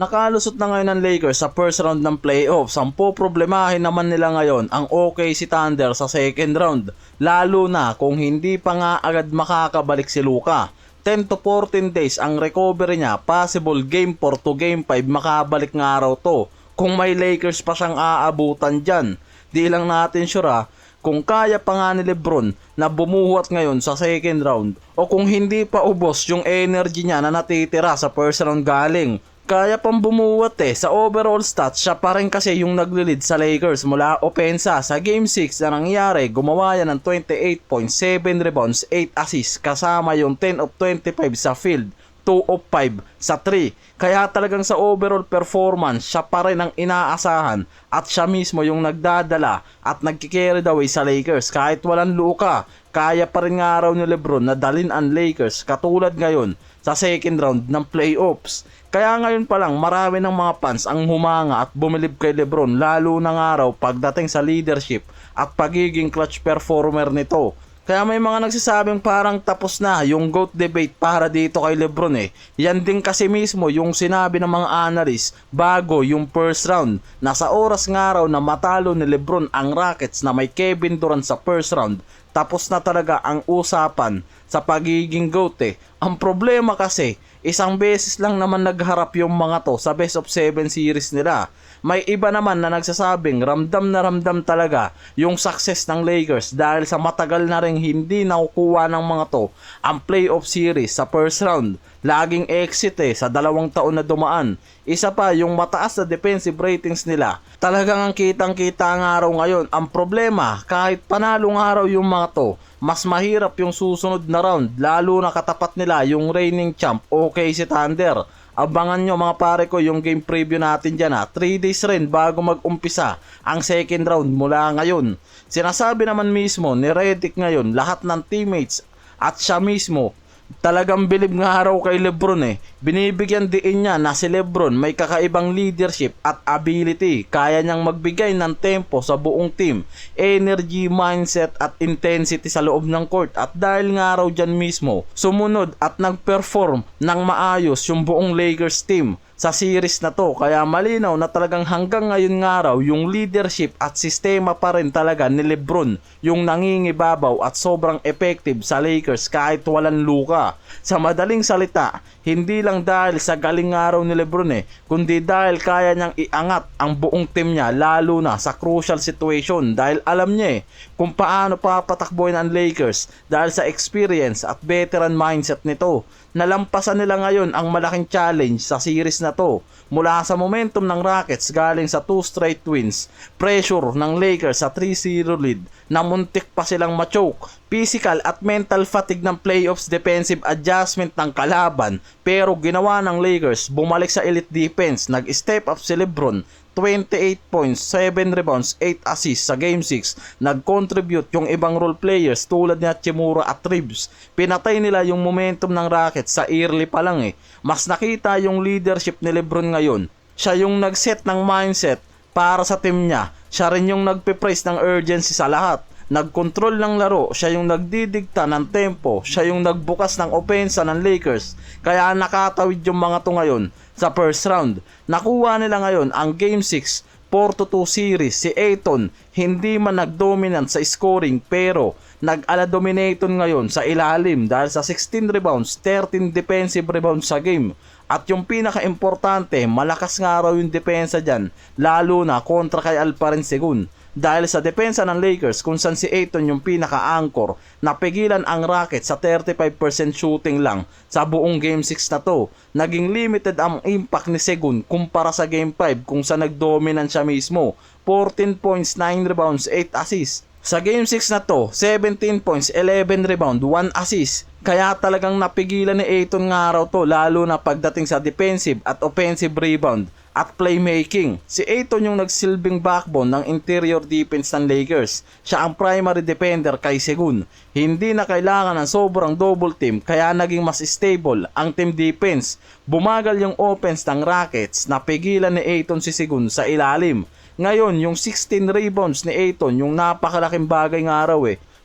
Nakalusot na ngayon ng Lakers sa first round ng playoffs. Ang poproblemahin naman nila ngayon ang OKC Thunder sa second round. Lalo na kung hindi pa nga agad makakabalik si Luka. 10 to 14 days ang recovery niya. Possible game 4 to game 5 makabalik nga raw to. Kung may Lakers pa siyang aabutan dyan. Di lang natin sure kung kaya pa nga ni Lebron na bumuhat ngayon sa second round o kung hindi pa ubos yung energy niya na natitira sa first round galing. Kaya pang bumuhat sa overall stats, siya pa rin kasi yung naglilid sa Lakers mula opensa. Sa Game 6 na nangyari, gumawa yan ng 28.7 rebounds, 8 assists kasama yung 10 of 25 sa field, 2 of 5 sa 3. Kaya talagang sa overall performance, siya pa rin ang inaasahan at siya mismo yung nagdadala at nagkikarry the way sa Lakers. Kahit walang Luka, kaya pa rin nga raw ni Lebron na dalin ang Lakers katulad ngayon sa second round ng playoffs. Kaya ngayon pa lang marami ng mga fans ang humanga at bumilib kay Lebron, lalo na nga raw pagdating sa leadership at pagiging clutch performer nito. Kaya may mga nagsasabing parang tapos na yung GOAT debate para dito kay Lebron Yan din kasi mismo yung sinabi ng mga analyst bago yung first round. Nasa oras nga raw na matalo ni Lebron ang Rockets na may Kevin Durant sa first round, tapos na talaga ang usapan sa pagiging GOAT Ang problema kasi, isang beses lang naman nagharap yung mga to sa best of 7 series nila. May iba naman na nagsasabing ramdam na ramdam talaga yung success ng Lakers dahil sa matagal na rin hindi nakukuha ng mga to ang playoff series sa first round. Laging exit sa 2 taon na dumaan. Isa pa yung mataas na defensive ratings nila. Talagang ang kitang kita nga raw ngayon. Ang problema, kahit panalo nga raw yung mga to, mas mahirap yung susunod na round, lalo na katapat nila yung reigning champ OKC Thunder. Abangan nyo mga pare ko yung game preview natin dyan 3 days rin bago mag-umpisa ang second round mula ngayon. Sinasabi naman mismo ni Redick ngayon, lahat ng teammates at siya mismo talagang bilib nga raw kay Lebron Binibigyan diin niya na si Lebron may kakaibang leadership at ability. Kaya niyang magbigay ng tempo sa buong team, energy, mindset at intensity sa loob ng court. At dahil nga raw dyan mismo, sumunod at nag-perform ng maayos yung buong Lakers team sa series na to. Kaya malinaw na talagang hanggang ngayon nga raw yung leadership at sistema pa rin talaga ni Lebron yung nangingibabaw at sobrang effective sa Lakers kahit walang Luka. Sa madaling salita, hindi lang dahil sa galing nga raw ni Lebron kundi dahil kaya niyang iangat ang buong team niya lalo na sa crucial situation dahil alam niya kung paano papatakbuhin ang Lakers dahil sa experience at veteran mindset nito. Nalampasan nila ngayon ang malaking challenge sa series na to mula sa momentum ng Rockets galing sa 2 straight wins, pressure ng Lakers sa 3-0 lead na muntik pa silang ma-choke, physical at mental fatigue ng playoffs, defensive adjustment ng kalaban, pero ginawa ng Lakers bumalik sa elite defense, nag-step up si Lebron, 28 points, 7 rebounds, 8 assists sa Game 6. Nag-contribute yung ibang role players tulad ni Hachimura at Reeves. Pinatay nila yung momentum ng Rockets sa early pa lang Mas nakita yung leadership ni Lebron ngayon. Siya yung nag-set ng mindset para sa team niya. Siya rin yung nagpe-press ng urgency sa lahat. Nag-control ng laro, siya yung nagdidikta ng tempo, siya yung nagbukas ng opensa ng Lakers. Kaya nakatawid yung mga to ngayon sa first round. Nakuha nila ngayon ang Game 6, 4-2 series. Si Ayton hindi man nag-dominant sa scoring pero nag-ala-dominaton ngayon sa ilalim dahil sa 16 rebounds, 13 defensive rebounds sa game. At yung pinaka-importante, malakas nga raw yung depensa dyan, lalo na kontra kay Alperen Sengun. Dahil sa depensa ng Lakers kung saan si Ayton yung pinaka-anchor, napigilan ang Rockets sa 35% shooting lang sa buong Game 6 na to. Naging limited ang impact ni Sengun kumpara sa Game 5 kung saan nag-dominant siya mismo. 14 points, 9 rebounds, 8 assists. Sa Game 6 na to, 17 points, 11 rebound, 1 assist. Kaya talagang napigilan ni Ayton nga raw to lalo na pagdating sa defensive at offensive rebound at playmaking. Si Ayton yung nagsilbing backbone ng interior defense ng Lakers. Siya ang primary defender kay Sengun. Hindi na kailangan ng sobrang double team kaya naging mas stable ang team defense. Bumagal yung offense ng Rockets, napigilan ni Ayton si Sengun sa ilalim. Ngayon, yung 16 rebounds ni Ayton, yung napakalaking bagay nga raw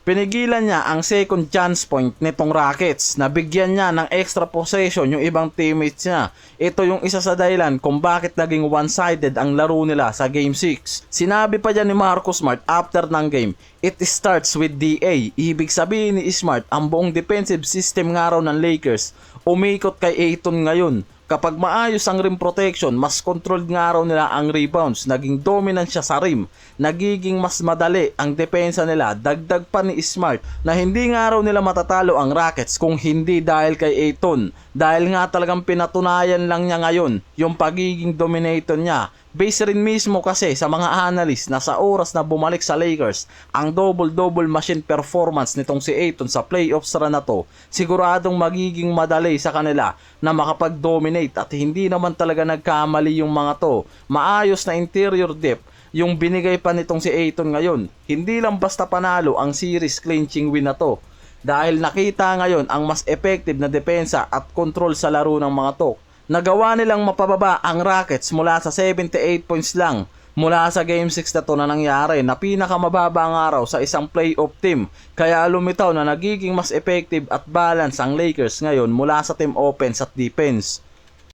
Pinigilan niya ang second chance point nitong Rockets na bigyan niya ng extra possession yung ibang teammates niya. Ito yung isa sa dahilan kung bakit naging one-sided ang laro nila sa Game 6. Sinabi pa dyan ni Marcus Smart after ng game, "It starts with DA." Ibig sabihin ni Smart, ang buong defensive system nga raw ng Lakers umikot kay Ayton ngayon. Kapag maayos ang rim protection, mas controlled nga raw nila ang rebounds, naging dominant siya sa rim, nagiging mas madali ang depensa nila. Dagdag pa ni Smart na hindi nga raw nila matatalo ang Rockets kung hindi dahil kay Ayton. Dahil nga talagang pinatunayan lang niya ngayon yung pagiging dominator niya. Base rin mismo kasi sa mga analyst na sa oras na bumalik sa Lakers, ang double-double machine performance nitong si Ayton sa playoffs run na to, siguradong magiging madali sa kanila na makapag-dominate at hindi naman talaga nagkamali yung mga to. Maayos na interior depth yung binigay pa nitong si Ayton ngayon. Hindi lang basta panalo ang series clinching win na to. Dahil nakita ngayon ang mas effective na depensa at control sa laro ng mga to. Nagawa nilang mapababa ang Rockets mula sa 78 points lang mula sa Game 6 na to na nangyari na pinakamababa ng araw sa isang playoff team. Kaya lumitaw na nagiging mas effective at balance ang Lakers ngayon mula sa team offense at defense.